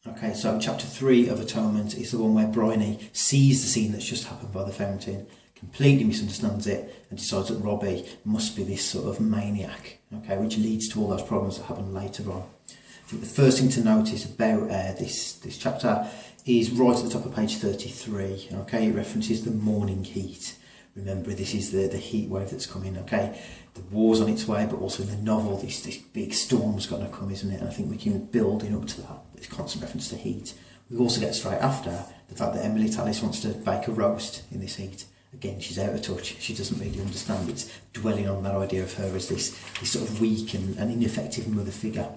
Okay, so chapter 3 of Atonement is the one where Bryony sees the scene that's just happened by the fountain, completely misunderstands it, and decides that Robbie must be this sort of maniac, okay, which leads to all those problems that happen later on. I think the first thing to notice about this chapter is right at the top of page 33, okay, it references the morning heat. Remember, this is the heat wave that's coming, okay? The war's on its way, but also in the novel, this big storm's going to come, isn't it? And I think we can build up to that, this constant reference to heat. We also get straight after the fact that Emily Tallis wants to bake a roast in this heat. Again, she's out of touch. She doesn't really understand. It's dwelling on that idea of her as this sort of weak and ineffective mother figure.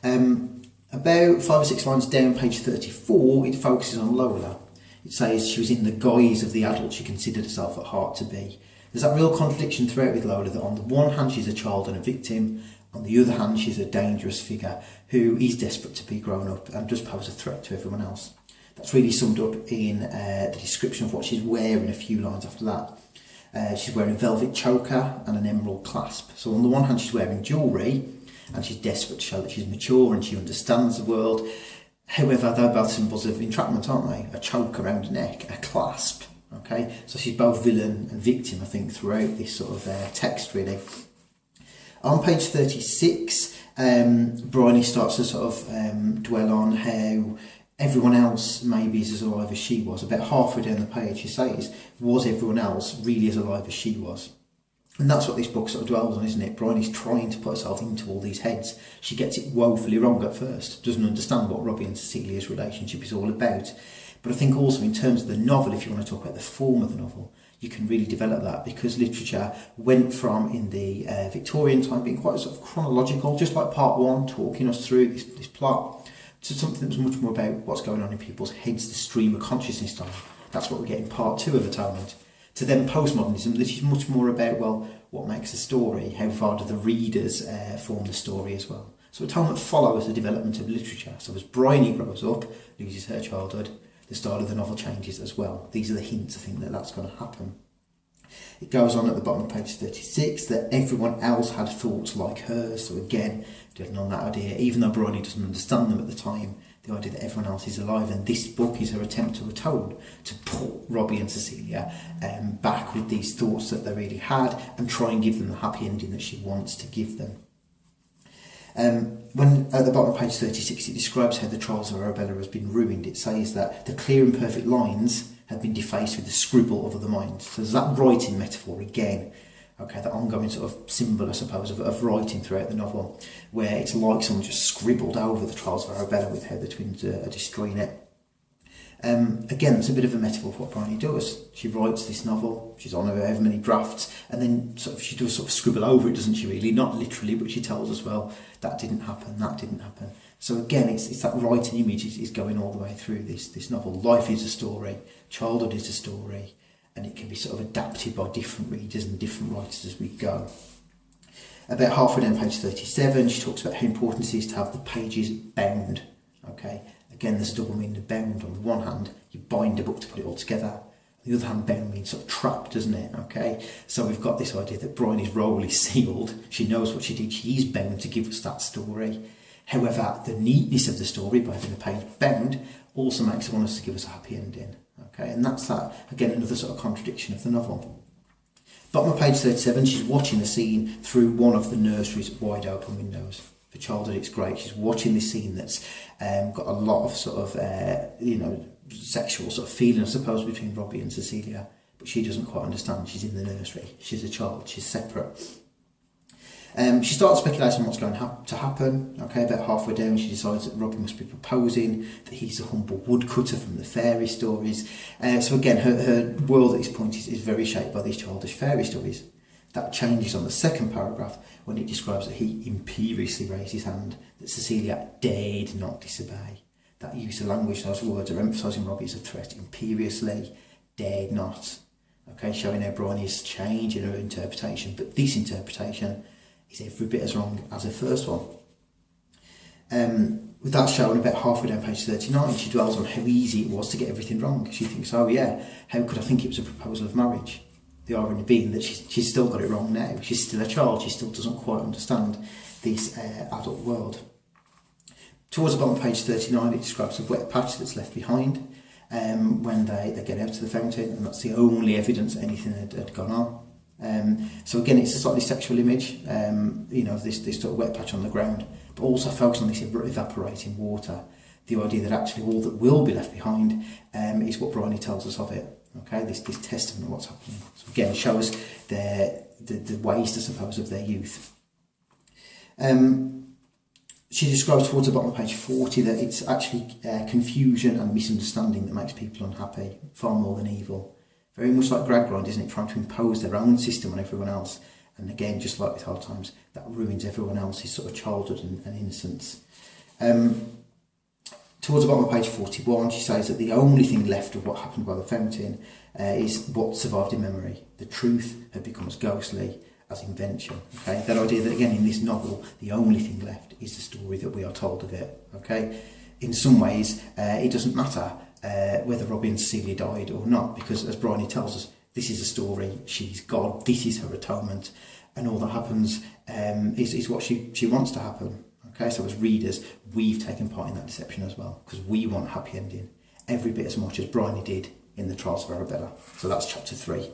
About 5 or 6 lines down page 34, it focuses on Lola. It says she was in the guise of the adult she considered herself at heart to be. There's that real contradiction throughout with Lola, that on the one hand she's a child and a victim, on the other hand she's a dangerous figure who is desperate to be grown up and does pose a threat to everyone else. That's really summed up in the description of what she's wearing a few lines after that. She's wearing a velvet choker and an emerald clasp. So on the one hand she's wearing jewellery and she's desperate to show that she's mature and she understands the world. However, they're both symbols of entrapment, aren't they? A choke around the neck, a clasp, okay? So she's both villain and victim, I think, throughout this sort of text, really. On page 36, Bryony starts to sort of dwell on how everyone else maybe is as alive as she was. About halfway down the page, she says, was everyone else really as alive as she was? And that's what this book sort of dwells on, isn't it? Bryony's trying to put herself into all these heads. She gets it woefully wrong at first, doesn't understand what Robbie and Cecilia's relationship is all about. But I think also in terms of the novel, if you want to talk about the form of the novel, you can really develop that, because literature went from, in the Victorian time, being quite sort of chronological, just like part 1, talking us through this plot, to something that was much more about what's going on in people's heads, the stream of consciousness time. That's what we get in part 2 of Atonement. To then postmodernism, this is much more about, well, what makes a story? How far do the readers form the story as well? So Atonement follows the development of literature. So as Bryony grows up, loses her childhood, the style of the novel changes as well. These are the hints, I think, that that's going to happen. It goes on at the bottom of page 36 that everyone else had thoughts like hers. So again, dwelling on that idea, even though Bryony doesn't understand them at the time, the idea that everyone else is alive, and this book is her attempt to atone, to put Robbie and Cecilia back with these thoughts that they really had and try and give them the happy ending that she wants to give them. When at the bottom of page 36 it describes how the trials of Arabella has been ruined, it says that the clear and perfect lines have been defaced with the scribble of other minds. So there's that writing metaphor again, okay, that ongoing sort of symbol, I suppose, of writing throughout the novel, where it's like someone just scribbled over the trials of Arabella with how the twins are destroying it. Again, it's a bit of a metaphor for what Bryony does. She writes this novel, she's on however many drafts, and then she does sort of scribble over it, doesn't she really? Not literally, but she tells us, well, that didn't happen, that didn't happen. So again, it's that writing image is going all the way through this novel. Life is a story, childhood is a story, and it can be sort of adapted by different readers and different writers as we go. About halfway down page 37, she talks about how important it is to have the pages bound, okay? Again, there's a double meaning of bound. On the one hand, you bind a book to put it all together. On the other hand, bound means sort of trapped, doesn't it? Okay, so we've got this idea that Bryony's role is sealed. She knows what she did. She is bound to give us that story. However, the neatness of the story, by having the page bound, also makes it want us to give us a happy ending. Okay, and that's that, again, another sort of contradiction of the novel. Bottom of page 37, she's watching the scene through one of the nursery's wide open windows. For childhood, it's great. She's watching this scene that's got a lot of sort of, sexual sort of feeling, I suppose, between Robbie and Cecilia. But she doesn't quite understand. She's in the nursery. She's a child. She's separate. She starts speculating what's going to happen. Okay, about halfway down, she decides that Robbie must be proposing, that he's a humble woodcutter from the fairy stories. So again, her world at this point is very shaped by these childish fairy stories. That changes on the second paragraph when it describes that he imperiously raised his hand, that Cecilia dared not disobey. That use of language, those words are emphasising Robbie as a threat. Imperiously, dared not. Okay, showing how Bryony is changing her interpretation, but this interpretation is every bit as wrong as the first one. With that shown about halfway down page 39, she dwells on how easy it was to get everything wrong. She thinks, oh yeah, how could I think it was a proposal of marriage? The irony being that she's still got it wrong now. She's still a child. She still doesn't quite understand this adult world. Towards the bottom of page 39, it describes a wet patch that's left behind when they get out to the fountain, and that's the only evidence that anything had gone on. So again, it's a slightly sexual image, you know, this sort of wet patch on the ground, but also focus on this evaporating water. The idea that actually all that will be left behind is what Bryony tells us of it. Okay, this testament of what's happening. So again, shows the waste, I suppose, of their youth. She describes towards the bottom of page 40 that it's actually confusion and misunderstanding that makes people unhappy, far more than evil. Very much like Gradgrind, isn't it? Trying to impose their own system on everyone else. And again, just like with Hard Times, that ruins everyone else's sort of childhood and innocence. Towards the bottom of page 41, she says that the only thing left of what happened by the fountain is what survived in memory. The truth had become as ghostly as invention. Okay, that idea that again in this novel, the only thing left is the story that we are told of it. Okay, in some ways, it doesn't matter whether Robbie and Cecilia died or not, because as Bryony tells us, this is a story. She's God. This is her atonement, and all that happens is what she wants to happen. Okay, so as readers, we've taken part in that deception as well, because we want a happy ending, every bit as much as Bryony did in the Trials of Arabella. So that's chapter 3.